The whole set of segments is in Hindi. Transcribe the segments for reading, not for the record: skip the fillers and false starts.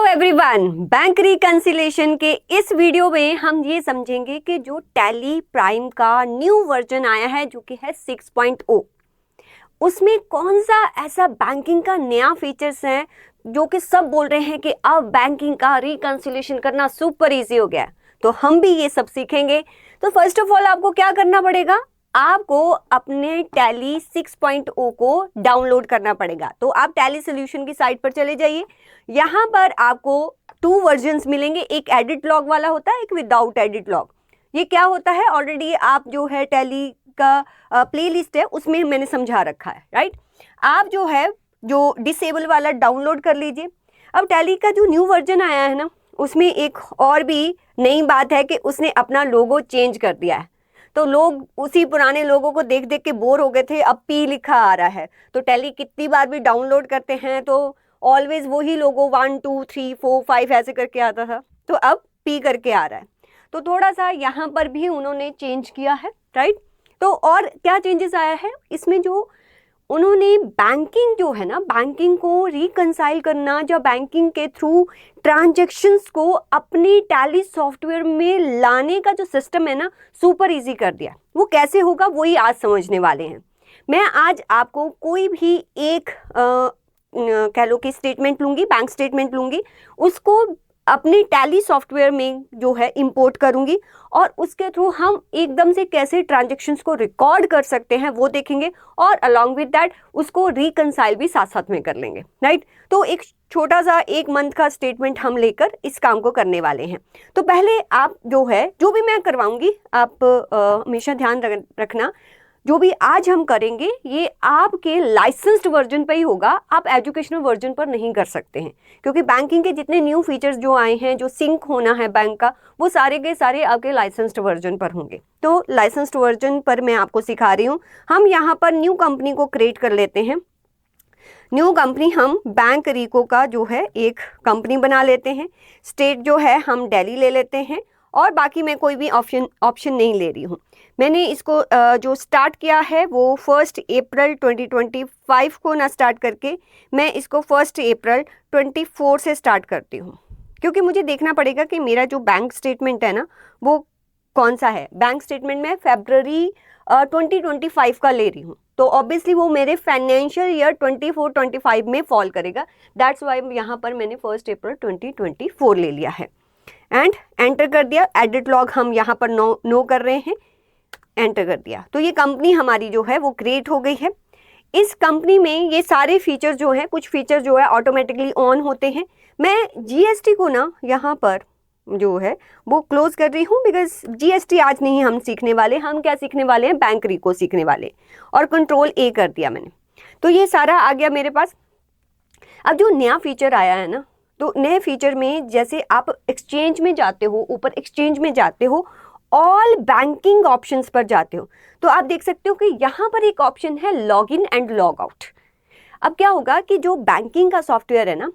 एवरीवन, बैंक रिकंसिलेशन के इस वीडियो में हम ये समझेंगे कि जो टैली प्राइम का न्यू वर्जन आया है जो कि है 6.0, उसमें कौन सा ऐसा बैंकिंग का नया फीचर्स है जो कि सब बोल रहे हैं कि अब बैंकिंग का रिकंसिलेशन करना सुपर इजी हो गया है। तो हम भी ये सब सीखेंगे। तो फर्स्ट ऑफ ऑल आपको क्या करना पड़ेगा, आपको अपने टैली 6.0 को डाउनलोड करना पड़ेगा। तो आप टैली सोल्यूशन की साइट पर चले जाइए। यहाँ पर आपको 2 वर्जन्स मिलेंगे, एक एडिट लॉग वाला होता है, एक विदाउट एडिट लॉग। ये क्या होता है, ऑलरेडी आप जो है टैली का प्लेलिस्ट है उसमें मैंने समझा रखा है, राइट। आप जो है जो डिसेबल वाला डाउनलोड कर लीजिए। अब टैली का जो न्यू वर्जन आया है ना, उसमें एक और भी नई बात है कि उसने अपना लोगो चेंज कर दिया है। तो लोग उसी पुराने लोगों को देख देख के बोर हो गए थे, अब पी लिखा आ रहा है। तो टैली कितनी बार भी डाउनलोड करते हैं तो ऑलवेज वही लोगो 1 2 3 4 5 ऐसे करके आता था, तो अब पी करके आ रहा है। तो थोड़ा सा यहाँ पर भी उन्होंने चेंज किया है, राइट। तो और क्या चेंजेस आया है इसमें, जो उन्होंने बैंकिंग जो है ना, बैंकिंग को रिकंसाइल करना, जो बैंकिंग के थ्रू ट्रांजैक्शंस को अपनी टैली सॉफ्टवेयर में लाने का जो सिस्टम है ना, सुपर इजी कर दिया। वो कैसे होगा वही आज समझने वाले हैं। मैं आज आपको कोई भी एक कह लो कि स्टेटमेंट लूँगी, बैंक स्टेटमेंट लूँगी, उसको अपनी टैली सॉफ्टवेयर में जो है इंपोर्ट करूंगी और उसके थ्रू हम एकदम से कैसे ट्रांजैक्शंस को रिकॉर्ड कर सकते हैं वो देखेंगे, और अलॉन्ग विद दैट उसको रिकंसाइल भी साथ साथ में कर लेंगे, राइट। तो एक छोटा सा 1 मंथ का स्टेटमेंट हम लेकर इस काम को करने वाले हैं। तो पहले आप जो है, जो भी मैं करवाऊंगी आप हमेशा ध्यान रखना, जो भी आज हम करेंगे ये आपके लाइसेंस्ड वर्जन पर ही होगा। आप एजुकेशनल वर्जन पर नहीं कर सकते हैं, क्योंकि बैंकिंग के जितने न्यू फीचर्स जो आए हैं, जो सिंक होना है बैंक का, वो सारे के सारे आपके लाइसेंस्ड वर्जन पर होंगे। तो लाइसेंस्ड वर्जन पर मैं आपको सिखा रही हूँ। हम यहाँ पर न्यू कंपनी को क्रिएट कर लेते हैं। न्यू कंपनी हम बैंक रीको का जो है एक कंपनी बना लेते हैं। स्टेट जो है हम दिल्ली ले लेते हैं, और बाकी मैं कोई भी ऑप्शन नहीं ले रही हूँ। मैंने इसको जो स्टार्ट किया है वो 1 अप्रैल 2025 को ना स्टार्ट करके मैं इसको 1 अप्रैल 24 से स्टार्ट करती हूँ, क्योंकि मुझे देखना पड़ेगा कि मेरा जो बैंक स्टेटमेंट है ना वो कौन सा है। बैंक स्टेटमेंट में फरवरी 2025 का ले रही हूँ, तो ऑब्वियसली वो मेरे फाइनेंशियल ईयर 24-25 में फॉल करेगा। दैट्स वाई यहाँ पर मैंने 1 अप्रैल 2024 ले लिया है एंड एंटर कर दिया। एडिट लॉग हम यहाँ पर नो कर रहे हैं, एंटर कर दिया। तो ये कंपनी हमारी जो है वो क्रिएट हो गई है। इस कंपनी में ये सारे फीचर्स जो हैं, कुछ फीचर जो है ऑटोमेटिकली ऑन होते हैं। मैं जीएसटी को ना यहाँ पर जो है वो क्लोज कर रही हूँ, बिकॉज जीएसटी आज नहीं हम सीखने वाले। हम क्या सीखने वाले हैं, बैंक रिको सीखने वाले। और कंट्रोल ए कर दिया मैंने, तो ये सारा आ गया मेरे पास। अब जो नया फीचर आया है ना, तो नए फीचर में जैसे आप एक्सचेंज में जाते हो, ऊपर एक्सचेंज में जाते हो, ऑल बैंकिंग ऑप्शंस पर जाते हो, तो आप देख सकते हो कि यहाँ पर एक ऑप्शन है log in and log out. अब क्या होगा कि जो बैंकिंग का सॉफ्टवेयर है ना,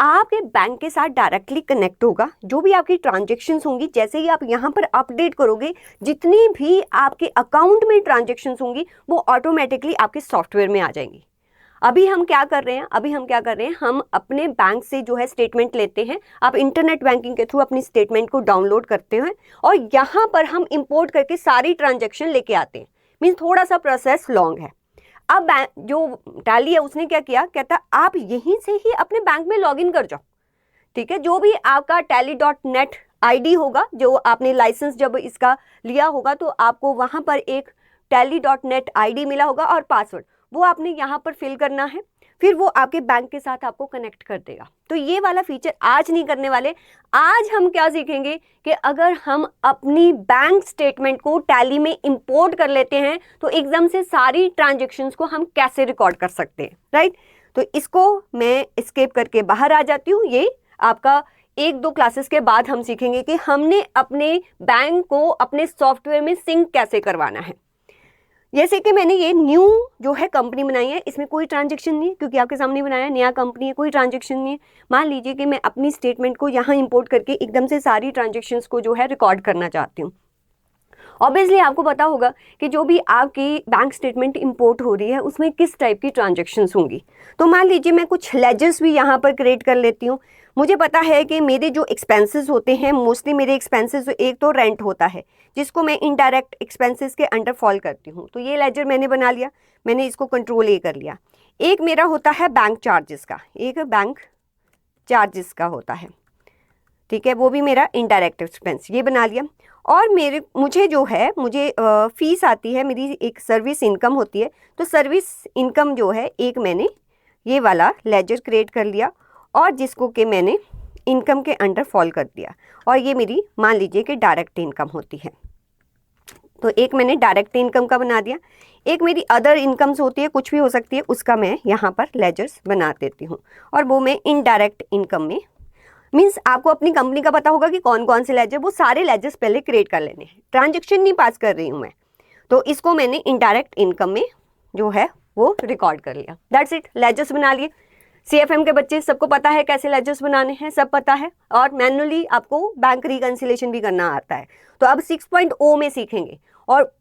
आपके बैंक के साथ डायरेक्टली कनेक्ट होगा। जो भी आपकी ट्रांजैक्शंस होंगी, जैसे ही आप यहाँ पर अपडेट करोगे, जितनी भी आपके अकाउंट में ट्रांजैक्शंस होंगी वो ऑटोमेटिकली आपके सॉफ्टवेयर में आ जाएंगी। अभी हम क्या कर रहे हैं, हम अपने बैंक से जो है स्टेटमेंट लेते हैं। आप इंटरनेट बैंकिंग के थ्रू अपनी स्टेटमेंट को डाउनलोड करते हैं और यहाँ पर हम इंपोर्ट करके सारी ट्रांजैक्शन लेके आते हैं। मीन्स थोड़ा सा प्रोसेस लॉन्ग है। अब जो टैली है उसने क्या किया, कहता आप यहीं से ही अपने बैंक में लॉगिन कर जाओ, ठीक है। जो भी आपका tally.net ID होगा, जो आपने लाइसेंस जब इसका लिया होगा तो आपको वहाँ पर एक tally.net ID मिला होगा और पासवर्ड, वो आपने यहाँ पर फिल करना है। फिर वो आपके बैंक के साथ आपको कनेक्ट कर देगा। तो ये वाला फीचर आज नहीं करने वाले। आज हम क्या सीखेंगे कि अगर हम अपनी बैंक स्टेटमेंट को टैली में इंपोर्ट कर लेते हैं तो एकदम से सारी ट्रांजैक्शंस को हम कैसे रिकॉर्ड कर सकते हैं, राइट। तो इसको मैं एस्केप करके बाहर आ जाती हूँ। ये आपका 1-2 क्लासेस के बाद हम सीखेंगे कि हमने अपने बैंक को अपने सॉफ्टवेयर में सिंक कैसे करवाना है। जैसे कि मैंने ये न्यू जो है कंपनी बनाई है, इसमें कोई ट्रांजैक्शन नहीं है, क्योंकि आपके सामने बनाया नया कंपनी है, कोई ट्रांजैक्शन नहीं है। मान लीजिए कि मैं अपनी स्टेटमेंट को यहाँ इंपोर्ट करके एकदम से सारी ट्रांजैक्शंस को जो है रिकॉर्ड करना चाहती हूँ। ऑब्वियसली आपको पता होगा कि जो भी आपकी बैंक स्टेटमेंट इंपोर्ट हो रही है उसमें किस टाइप की ट्रांजैक्शंस होंगी। तो मान लीजिए मैं कुछ लेजर्स भी यहाँ पर क्रिएट कर लेती हूँ। मुझे पता है कि मेरे जो एक्सपेंसेस होते हैं, मोस्टली मेरे एक्सपेंसेस एक तो रेंट होता है जिसको मैं इनडायरेक्ट एक्सपेंसेस के अंडर फॉल करती हूँ। तो ये लेजर मैंने बना लिया, मैंने इसको कंट्रोल ए कर लिया। एक मेरा होता है बैंक चार्जेस का, एक बैंक चार्जेस का होता है, ठीक है, वो भी मेरा इनडायरेक्ट एक्सपेंस, ये बना लिया। और मुझे जो है मुझे फीस आती है, मेरी एक सर्विस इनकम होती है। तो सर्विस इनकम जो है एक मैंने ये वाला लेजर क्रिएट कर लिया और जिसको कि मैंने इनकम के अंडर फॉल कर दिया, और ये मेरी मान लीजिए कि डायरेक्ट इनकम होती है। तो एक मैंने डायरेक्ट इनकम का बना दिया। एक मेरी अदर इनकम्स होती है, कुछ भी हो सकती है, उसका मैं यहाँ पर लेजर्स बना देती हूँ, और वो मैं इनडायरेक्ट इनकम में, मीन्स आपको अपनी कंपनी का पता होगा कि कौन कौन से लेजर, वो सारे लेजर्स पहले क्रिएट कर लेने हैं। ट्रांजैक्शन नहीं पास कर रही हूँ मैं, तो इसको मैंने इनडायरेक्ट इनकम में जो है वो रिकॉर्ड कर लिया। दैट्स इट, लेजर्स बना लिए। CFM के बच्चे सबको पता है कैसे लेजर्स बनाने हैं, सब पता है, और मैनुअली आपको बैंक रिकंसिलेशन भी करना आता है। तो अब 6.0 में सीखेंगे, और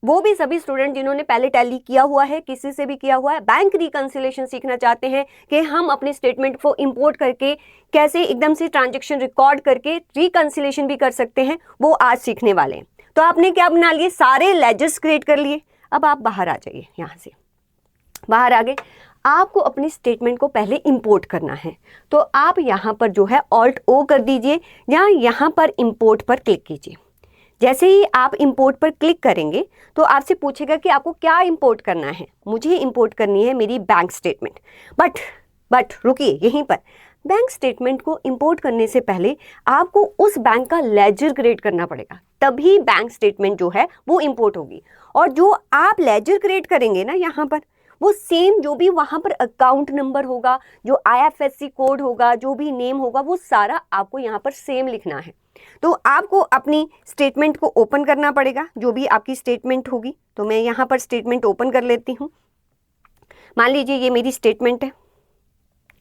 वो भी सभी स्टूडेंट जिन्होंने पहले टैली किया हुआ है, किसी से भी किया हुआ है, बैंक रिकंसिलेशन सीखना चाहते हैं कि हम अपने स्टेटमेंट को इंपोर्ट करके कैसे एकदम से ट्रांजैक्शन रिकॉर्ड करके रिकंसिलेशन भी कर सकते हैं, वो आज सीखने वाले हैं। तो आपने क्या बना लिए, सारे लेजर्स क्रिएट कर लिए। अब आप बाहर आ जाइए, यहाँ से बाहर आ गए। आपको अपनी स्टेटमेंट को पहले इंपोर्ट करना है, तो आप यहाँ पर जो है Alt-O कर दीजिए, या यहाँ पर इंपोर्ट पर क्लिक कीजिए। जैसे ही आप इंपोर्ट पर क्लिक करेंगे तो आपसे पूछेगा कि आपको क्या इंपोर्ट करना है। मुझे इंपोर्ट करनी है मेरी बैंक स्टेटमेंट। बट रुकिए, यहीं पर बैंक स्टेटमेंट को इंपोर्ट करने से पहले आपको उस बैंक का लेजर क्रिएट करना पड़ेगा, तभी बैंक स्टेटमेंट जो है वो इंपोर्ट होगी। और जो आप लेजर क्रिएट करेंगे ना यहाँ पर, वो सेम जो भी वहाँ पर अकाउंट नंबर होगा, जो IFSC कोड होगा, जो भी नेम होगा, वो सारा आपको यहाँ पर सेम लिखना है। तो आपको अपनी स्टेटमेंट को ओपन करना पड़ेगा, जो भी आपकी स्टेटमेंट होगी। तो मैं यहाँ पर स्टेटमेंट ओपन कर लेती हूँ। मान लीजिए ये मेरी स्टेटमेंट है,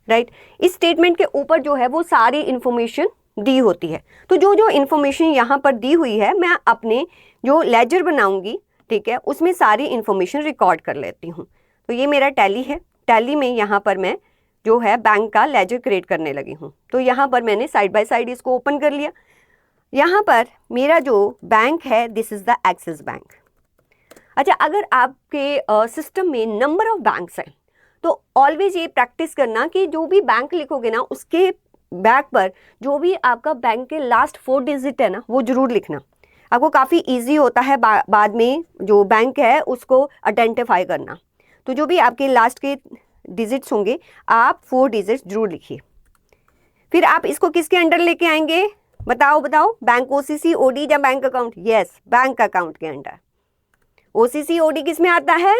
राइट। इस स्टेटमेंट के ऊपर जो है वो सारी इंफॉर्मेशन दी होती है। तो जो जो इंफॉर्मेशन यहाँ पर दी हुई है, मैं अपने जो लेजर बनाऊंगी, ठीक है, उसमें सारी इंफॉर्मेशन रिकॉर्ड कर लेती हूँ। तो ये मेरा टैली है। टैली में यहाँ पर मैं जो है बैंक का लेजर क्रिएट करने लगी हूँ। तो यहाँ पर मैंने साइड बाय साइड इसको ओपन कर लिया। यहाँ पर मेरा जो बैंक है, this is the axis bank. अच्छा, अगर आपके सिस्टम में नंबर ऑफ बैंक्स हैं तो ऑलवेज ये प्रैक्टिस करना कि जो भी बैंक लिखोगे ना, उसके बैक पर जो भी आपका बैंक के लास्ट 4 डिजिट है ना, वो जरूर लिखना। आपको काफ़ी इजी होता है बाद में जो बैंक है उसको आइडेंटिफाई करना। तो जो भी आपके लास्ट के डिजिट्स होंगे, आप 4 डिजिट्स जरूर लिखिए। फिर आप इसको किसके अंडर लेके आएंगे, बताओ बैंक OCC OD या bank account? Yes, bank account के अंडर। OCC OD किस में आता है?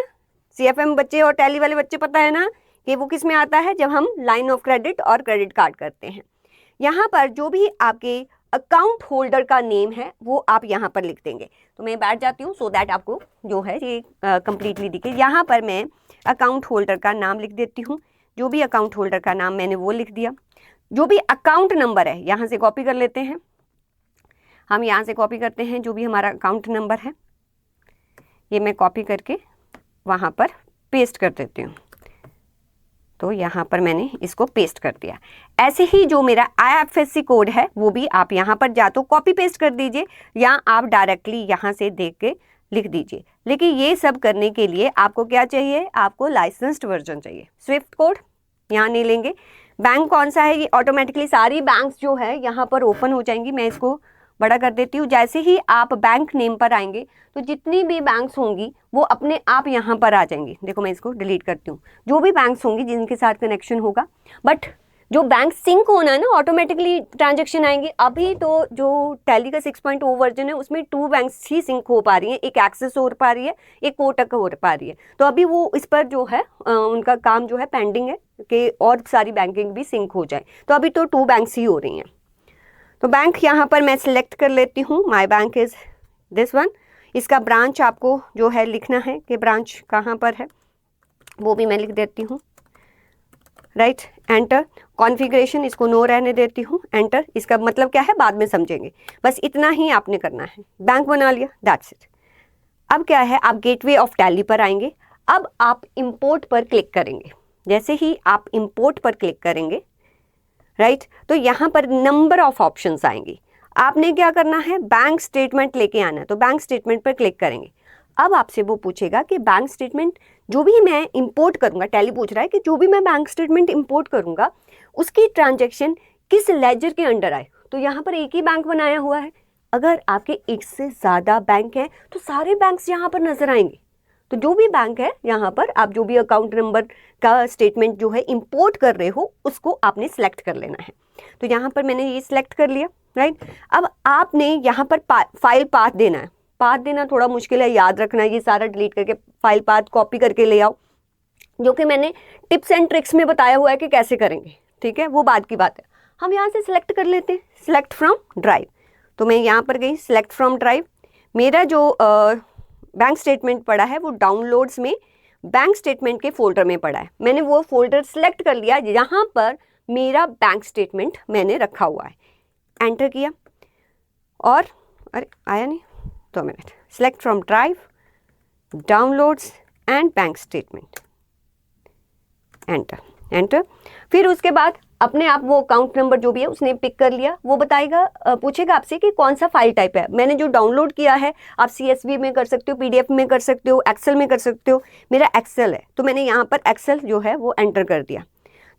CFM बच्चे और टैली वाले बच्चे पता है ना कि वो किस में आता है, जब हम लाइन ऑफ क्रेडिट और क्रेडिट कार्ड करते हैं। यहाँ पर जो भी आपके अकाउंट होल्डर का नेम है वो आप यहाँ पर लिख देंगे। तो मैं बैठ जाती हूँ सो दैट आपको जो है ये कंप्लीटली दिखे। यहाँ पर मैं अकाउंट होल्डर का नाम लिख देती हूँ। जो भी अकाउंट होल्डर का नाम मैंने वो लिख दिया। जो भी अकाउंट नंबर है यहाँ से कॉपी कर लेते हैं, हम यहाँ से कॉपी करते हैं जो भी हमारा अकाउंट नंबर है, ये मैं कॉपी करके वहाँ पर पेस्ट कर देती हूँ। तो यहाँ पर मैंने इसको पेस्ट कर दिया। ऐसे ही जो मेरा IFSC कोड है वो भी आप यहाँ पर या तो कॉपी पेस्ट कर दीजिए या आप डायरेक्टली यहाँ से देख के लिख दीजिए। लेकिन ये सब करने के लिए आपको क्या चाहिए, आपको लाइसेंस्ड वर्जन चाहिए। स्विफ्ट कोड यहाँ नहीं लेंगे। बैंक कौन सा है, ये ऑटोमेटिकली सारी बैंक्स जो है यहाँ पर ओपन हो जाएंगी। मैं इसको बड़ा कर देती हूँ। जैसे ही आप बैंक नेम पर आएंगे तो जितनी भी बैंक्स होंगी वो अपने आप यहाँ पर आ जाएंगी। देखो मैं इसको डिलीट करती हूँ। जो भी बैंक्स होंगी जिनके साथ कनेक्शन होगा, बट जो बैंक सिंक होना है ना, ऑटोमेटिकली ट्रांजैक्शन आएंगे। अभी तो जो टैली का 6.0 वर्जन है उसमें 2 बैंक्स ही सिंक हो पा रही हैं, एक एक्सिस हो पा रही है, एक कोटक हो पा रही है। तो अभी वो इस पर जो है उनका काम जो है पेंडिंग है कि और सारी बैंकिंग भी सिंक हो जाए। तो अभी तो 2 बैंक्स ही हो रही हैं। तो बैंक यहाँ पर मैं सिलेक्ट कर लेती हूँ। My bank is this one. इसका ब्रांच आपको जो है लिखना है कि ब्रांच कहाँ पर है, वो भी मैं लिख देती हूँ। Right, enter. कॉन्फ़िगरेशन इसको नो रहने देती हूँ, एंटर। इसका मतलब क्या है बाद में समझेंगे, बस इतना ही आपने करना है। बैंक बना लिया, दैट्स इट। अब क्या है, आप गेटवे ऑफ टैली पर आएंगे। अब आप इंपोर्ट पर क्लिक करेंगे। जैसे ही आप इंपोर्ट पर क्लिक करेंगे, राइट। तो यहाँ पर नंबर ऑफ ऑप्शंस आएंगी। आपने क्या करना है, बैंक स्टेटमेंट लेके आना है, तो बैंक स्टेटमेंट पर क्लिक करेंगे। अब आपसे वो पूछेगा कि बैंक स्टेटमेंट जो भी मैं इंपोर्ट करूंगा, टैली पूछ रहा है कि जो भी मैं बैंक स्टेटमेंट इंपोर्ट करूंगा उसकी ट्रांजैक्शन किस लेजर के अंडर आए। तो यहाँ पर एक ही बैंक बनाया हुआ है। अगर आपके एक से ज़्यादा बैंक हैं तो सारे बैंक्स यहाँ पर नजर आएंगे। तो जो भी बैंक है यहाँ पर आप जो भी अकाउंट नंबर का स्टेटमेंट जो है इंपोर्ट कर रहे हो उसको आपने सेलेक्ट कर लेना है। तो यहाँ पर मैंने ये सिलेक्ट कर लिया, राइट। अब आपने यहाँ पर फाइल पाथ देना है। पाथ देना थोड़ा मुश्किल है, याद रखना, ये सारा डिलीट करके फाइल पाथ कॉपी करके ले आओ, जो कि मैंने टिप्स एंड ट्रिक्स में बताया हुआ है कि कैसे करेंगे, ठीक है, वो बाद की बात है। हम यहाँ से सिलेक्ट कर लेते हैं, सिलेक्ट फ्रॉम ड्राइव। तो मैं यहाँ पर गई, सिलेक्ट फ्रॉम ड्राइव। मेरा जो बैंक स्टेटमेंट पड़ा है वो डाउनलोड्स में बैंक स्टेटमेंट के फोल्डर में पड़ा है। मैंने वो फोल्डर सिलेक्ट कर लिया जहाँ पर मेरा बैंक स्टेटमेंट मैंने रखा हुआ है। एंटर किया और अरे आया नहीं, 2 minute. Select from drive, downloads and bank statement, enter enter. फिर उसके बाद अपने आप वो अकाउंट नंबर जो भी है उसने पिक कर लिया। वो बताएगा, पूछेगा आपसे कि कौन सा फाइल टाइप है। मैंने जो डाउनलोड किया है आप CSV में कर सकते हो, PDF में कर सकते हो, एक्सेल में कर सकते हो। मेरा एक्सेल है तो मैंने यहाँ पर एक्सेल जो है वो एंटर कर दिया।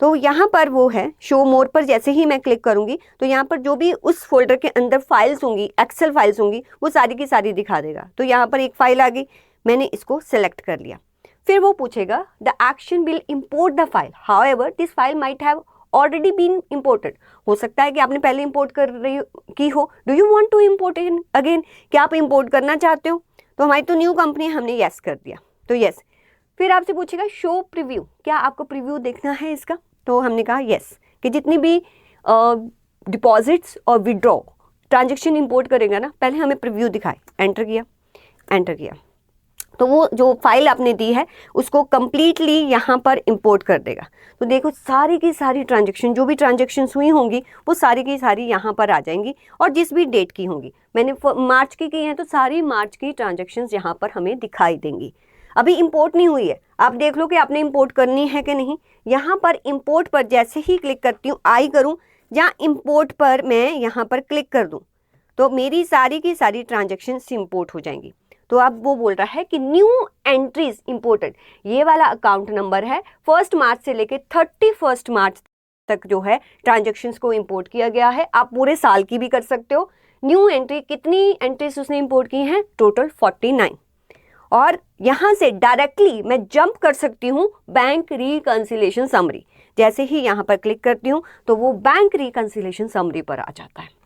तो यहाँ पर वो है शो मोर पर जैसे ही मैं क्लिक करूँगी तो यहाँ पर जो भी उस फोल्डर के अंदर फाइल्स होंगी, एक्सेल फाइल्स होंगी, वो सारी की सारी दिखा देगा। तो यहाँ पर एक फाइल आ गई, मैंने इसको सेलेक्ट कर लिया। फिर वो पूछेगा the action will import the file, however this file might have already been imported. हो सकता है कि आपने पहले इंपोर्ट कर रही की हो। Do you want to import in again, क्या आप इंपोर्ट करना चाहते हो? तो हमारी तो न्यू कंपनी, हमने यस कर दिया, तो यस। फिर आपसे पूछेगा शो प्रीव्यू, क्या आपको प्रीव्यू देखना है इसका? तो हमने कहा यस, कि जितनी भी डिपॉजिट्स और विड्रॉ ट्रांजेक्शन इंपोर्ट करेगा ना, पहले हमें प्रीव्यू दिखाए। एंटर किया, एंटर किया, तो वो जो फाइल आपने दी है उसको कंप्लीटली यहाँ पर इंपोर्ट कर देगा। तो देखो सारी की सारी ट्रांजेक्शन, जो भी ट्रांजेक्शन्स हुई होंगी वो सारी की सारी यहाँ पर आ जाएंगी, और जिस भी डेट की होंगी। मैंने मार्च की हैं तो सारी मार्च की ट्रांजेक्शन्स यहाँ पर हमें दिखाई देंगी। अभी इंपोर्ट नहीं हुई है, आप देख लो कि आपने इंपोर्ट करनी है कि नहीं। यहाँ पर इंपोर्ट पर जैसे ही क्लिक करती हूँ, आई करूँ या इंपोर्ट पर मैं यहाँ पर क्लिक कर दूँ, तो मेरी सारी की सारी ट्रांजेक्शन्स इंपोर्ट हो जाएंगी। तो अब वो बोल रहा है कि न्यू एंट्रीज इंपोर्टेड, ये वाला अकाउंट नंबर है 1 मार्च से लेके 31 मार्च तक जो है ट्रांजेक्शन्स को इंपोर्ट किया गया है। आप पूरे साल की भी कर सकते हो। न्यू एंट्री, कितनी एंट्रीज उसने इंपोर्ट की हैं? टोटल 49। और यहाँ से डायरेक्टली मैं जंप कर सकती हूँ बैंक रिकंसिलिएशन समरी। जैसे ही यहाँ पर क्लिक करती हूँ तो वो बैंक रिकंसिलिएशन समरी पर आ जाता है।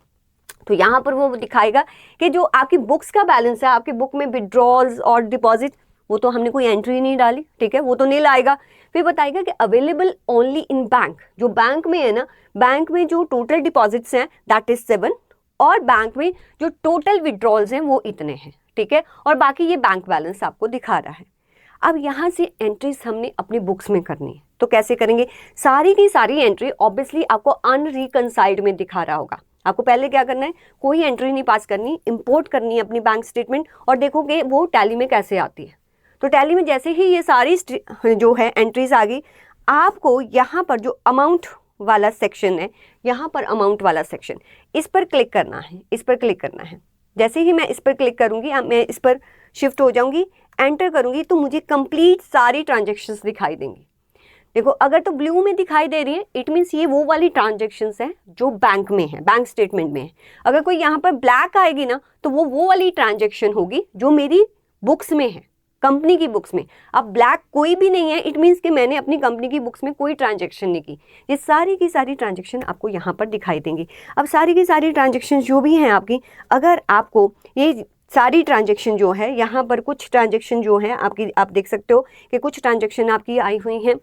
तो यहाँ पर वो दिखाएगा कि जो आपकी बुक्स का बैलेंस है, आपकी बुक में विड्रॉल्स और डिपॉजिट, वो तो हमने कोई एंट्री नहीं डाली, ठीक है, वो तो नील आएगा। फिर बताएगा कि अवेलेबल ओनली इन बैंक, जो बैंक में है ना, बैंक में जो टोटल डिपॉजिट्स हैं दैट इज 7, और बैंक में जो टोटल विड्रॉल्स हैं वो इतने हैं, ठीक है, और बाकी ये बैंक बैलेंस आपको दिखा रहा है। अब यहाँ से एंट्रीज हमने अपनी बुक्स में करनी है, तो कैसे करेंगे? सारी की सारी एंट्री ऑब्वियसली आपको अनरिकंसाइल्ड में दिखा रहा होगा। आपको पहले क्या करना है, कोई एंट्री नहीं पास करनी, इंपोर्ट करनी है अपनी बैंक स्टेटमेंट, और देखोगे वो टैली में कैसे आती है। तो टैली में जैसे ही ये सारी जो है एंट्रीज आ गई, आपको यहाँ पर जो अमाउंट वाला सेक्शन है, यहाँ पर अमाउंट वाला सेक्शन, इस पर क्लिक करना है, इस पर क्लिक करना है। जैसे ही मैं इस पर क्लिक करूँगी, मैं इस पर शिफ्ट हो जाऊँगी, एंटर करूँगी, तो मुझे कंप्लीट सारी ट्रांजेक्शन्स दिखाई देंगी। देखो अगर तो ब्लू में दिखाई दे रही है, इट मीन्स ये वो वाली ट्रांजेक्शन्स हैं जो बैंक में है, बैंक स्टेटमेंट में है। अगर कोई यहाँ पर ब्लैक आएगी ना, तो वो वाली ट्रांजेक्शन होगी जो मेरी बुक्स में है, कंपनी की बुक्स में। अब ब्लैक कोई भी नहीं है, इट मीन्स कि मैंने अपनी कंपनी की बुक्स में कोई ट्रांजेक्शन नहीं की। ये सारी की सारी ट्रांजेक्शन आपको यहाँ पर दिखाई देंगी। अब सारी की सारी ट्रांजेक्शन जो भी हैं आपकी, अगर आपको ये सारी ट्रांजेक्शन जो है, यहाँ पर कुछ ट्रांजेक्शन जो है आपकी, आप देख सकते हो कि कुछ ट्रांजेक्शन आपकी आई हुई हैं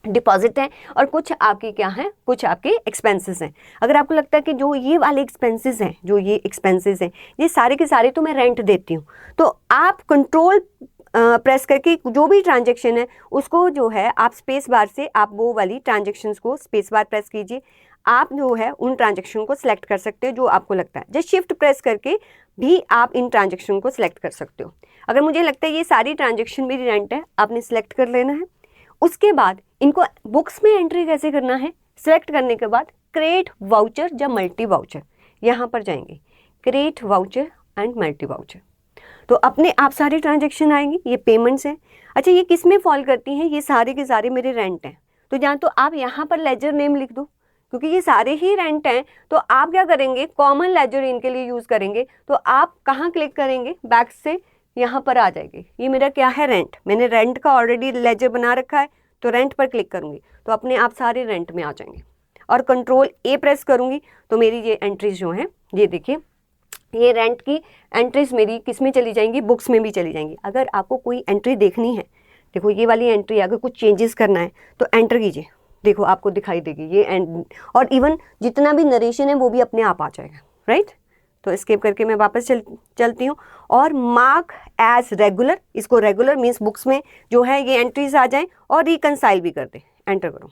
डिपॉजिट है, और कुछ आपकी क्या है, कुछ आपके एक्सपेंसेस हैं। अगर आपको लगता है कि जो ये वाले एक्सपेंसेस हैं, जो ये एक्सपेंसेस हैं, ये सारे के सारे तो मैं रेंट देती हूँ, तो आप कंट्रोल प्रेस करके जो भी ट्रांजेक्शन है उसको जो है आप स्पेस बार से आप वो वाली ट्रांजेक्शन्स को स्पेस बार प्रेस कीजिए। आप जो है उन ट्रांजेक्शन को सिलेक्ट कर सकते हो जो आपको लगता है। जस्ट शिफ्ट प्रेस करके भी आप इन ट्रांजेक्शन को सिलेक्ट कर सकते हो। अगर मुझे लगता है ये सारी ट्रांजेक्शन मेरी रेंट है, आपने सिलेक्ट कर लेना है। उसके बाद इनको बुक्स में एंट्री कैसे करना है, सिलेक्ट करने के बाद क्रिएट वाउचर या मल्टी वाउचर, यहाँ पर जाएंगे create voucher and multi voucher, तो अपने आप सारे ट्रांजेक्शन आएंगे। ये पेमेंट्स हैं। अच्छा, ये किस में फॉल करती हैं? ये सारे के सारे मेरे रेंट हैं, तो जहाँ तो आप यहाँ पर लेजर नेम लिख दो, क्योंकि ये सारे ही रेंट हैं। तो आप क्या करेंगे, कॉमन लेजर इनके लिए यूज़ करेंगे। तो आप कहाँ क्लिक करेंगे, बैक से यहाँ पर आ जाएंगे। ये मेरा क्या है, रेंट। मैंने रेंट का ऑलरेडी लेजर बना रखा है, तो रेंट पर क्लिक करूँगी तो अपने आप सारे रेंट में आ जाएंगे। और कंट्रोल ए प्रेस करूँगी तो मेरी ये एंट्रीज जो हैं, ये देखिए, ये रेंट की एंट्रीज मेरी किस में चली जाएंगी, बुक्स में भी चली जाएंगी। अगर आपको कोई एंट्री देखनी है, देखो ये वाली एंट्री, अगर कुछ चेंजेस करना है तो एंटर कीजिए, देखो आपको दिखाई देगी ये और इवन जितना भी नरेशन है वो भी अपने आप आ जाएगा, राइट। तो एस्केप करके मैं वापस चलती हूँ और मार्क एज रेगुलर, इसको रेगुलर मीन्स बुक्स में जो है ये एंट्रीज आ जाएं और रिकनसाइल भी कर दे। एंटर करो,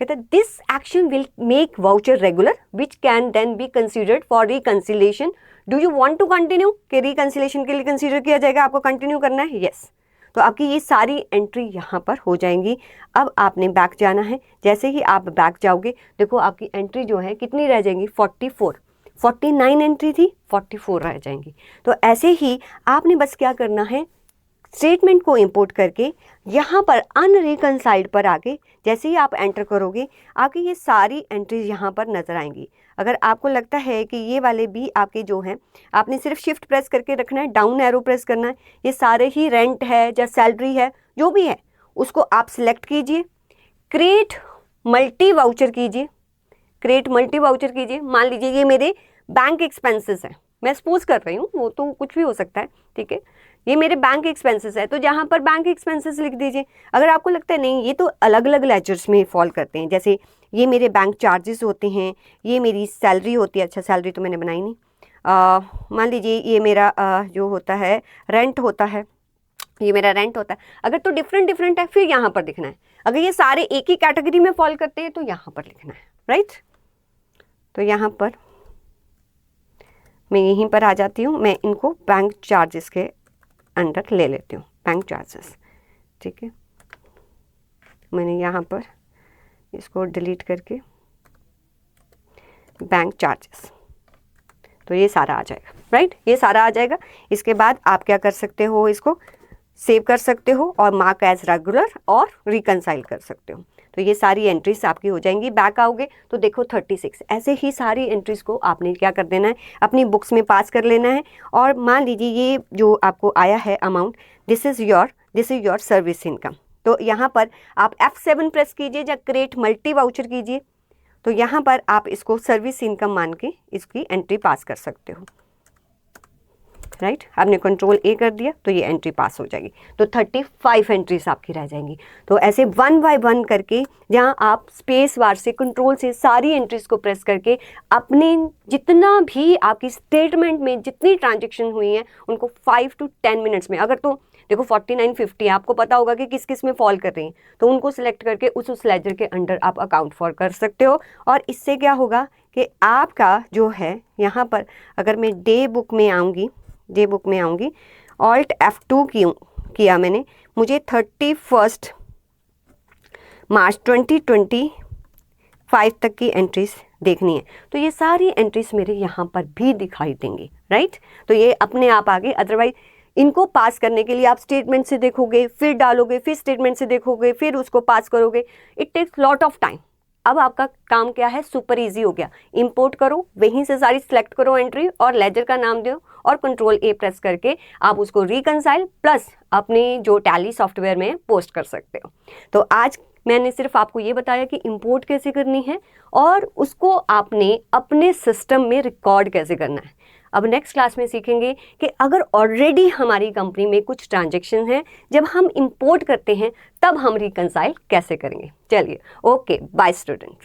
कहते हैं this action will make voucher regular which can then be considered for reconciliation. Do you want to continue, कि रिकन्सिलेशन के लिए कंसिडर किया जाएगा, आपको कंटिन्यू करना है, यस। तो आपकी ये सारी एंट्री यहाँ पर हो जाएंगी। अब आपने बैक जाना है। जैसे ही आप बैक जाओगे, देखो आपकी एंट्री जो है कितनी रह जाएंगी, 44। 49 एंट्री थी, 44 रह जाएंगी। तो ऐसे ही आपने बस क्या करना है, स्टेटमेंट को इंपोर्ट करके यहाँ पर अनरिकनसाइल्ड पर आके जैसे ही आप एंटर करोगे, आपकी ये सारी एंट्रीज यहाँ पर नज़र आएंगी। अगर आपको लगता है कि ये वाले भी आपके जो हैं, आपने सिर्फ शिफ्ट प्रेस करके रखना है, डाउन एरो प्रेस करना है, ये सारे ही रेंट है या सैलरी है जो भी है उसको आप सिलेक्ट कीजिए, क्रिएट मल्टी वाउचर कीजिए, क्रिएट मल्टी वाउचर कीजिए। मान लीजिए ये मेरे बैंक एक्सपेंसेस हैं, मैं सपोज कर रही हूँ, वो तो कुछ भी हो सकता है, ठीक है। ये मेरे बैंक एक्सपेंसेस है, तो जहाँ पर बैंक एक्सपेंसेस लिख दीजिए। अगर आपको लगता है नहीं ये तो अलग अलग लेजर्स में फॉल करते हैं, जैसे ये मेरे बैंक चार्जेस होते हैं, ये मेरी सैलरी होती है, अच्छा सैलरी तो मैंने बनाई नहीं, मान लीजिए ये मेरा जो होता है रेंट होता है, ये मेरा रेंट होता है। अगर तो डिफरेंट डिफरेंट है फिर यहाँ पर लिखना है। अगर ये सारे एक ही कैटेगरी में फॉल करते हैं तो यहाँ पर लिखना है, राइट। तो यहाँ पर मैं यहीं पर आ जाती हूँ, मैं इनको बैंक चार्जेस के अंडर ले लेती हूँ, बैंक चार्जेस, ठीक है। मैंने यहाँ पर इसको डिलीट करके बैंक चार्जेस, तो ये सारा आ जाएगा, राइट, ये सारा आ जाएगा। इसके बाद आप क्या कर सकते हो, इसको सेव कर सकते हो और मार्क एज रेगुलर और रिकनसाइल कर सकते हो। तो ये सारी एंट्रीज आपकी हो जाएंगी। बैक आओगे तो देखो 36। ऐसे ही सारी एंट्रीज को आपने क्या कर देना है, अपनी बुक्स में पास कर लेना है। और मान लीजिए ये जो आपको आया है amount, this is your service income, तो यहाँ पर आप F7 प्रेस कीजिए या क्रिएट मल्टी वाउचर कीजिए, तो यहाँ पर आप इसको सर्विस इनकम मान के इसकी एंट्री पास कर सकते हो, राइट। आपने कंट्रोल ए कर दिया तो ये एंट्री पास हो जाएगी। तो 35 एंट्रीज आपकी रह जाएंगी। तो ऐसे 1 बाय 1 करके, जहाँ आप स्पेस बार से कंट्रोल से सारी एंट्रीज को प्रेस करके अपने जितना भी आपकी स्टेटमेंट में जितनी ट्रांजेक्शन हुई हैं उनको 5 to 10 मिनट्स में, अगर तो देखो 49, 50 आपको पता होगा कि किस किस में फॉल कर रही हैं, तो उनको सिलेक्ट करके उस लेजर के अंडर आप अकाउंट फॉर कर सकते हो। और इससे क्या होगा कि आपका जो है यहाँ पर, अगर मैं डे बुक में आऊँगी, ऑल्ट F2 किया मैंने, मुझे 31 मार्च 2025 तक की एंट्रीज देखनी है, तो ये सारी एंट्रीज मेरे यहाँ पर भी दिखाई देंगी, राइट। तो ये अपने आप आगे, अदरवाइज इनको पास करने के लिए आप स्टेटमेंट से देखोगे, फिर डालोगे, फिर स्टेटमेंट से देखोगे, फिर उसको पास करोगे, it takes lot of time. अब आपका काम क्या है, सुपर इजी हो गया। इंपोर्ट करो, वहीं से सारी सिलेक्ट करो एंट्री और लेजर का नाम दो और कंट्रोल ए प्रेस करके आप उसको रिकनसाइल प्लस अपने जो टैली सॉफ्टवेयर में पोस्ट कर सकते हो। तो आज मैंने सिर्फ आपको ये बताया कि इंपोर्ट कैसे करनी है और उसको आपने अपने सिस्टम में रिकॉर्ड कैसे करना है। अब नेक्स्ट क्लास में सीखेंगे कि अगर ऑलरेडी हमारी कंपनी में कुछ ट्रांजेक्शन हैं, जब हम इंपोर्ट करते हैं तब हम रिकनसाइल कैसे करेंगे। चलिए, ओके, बाय स्टूडेंट।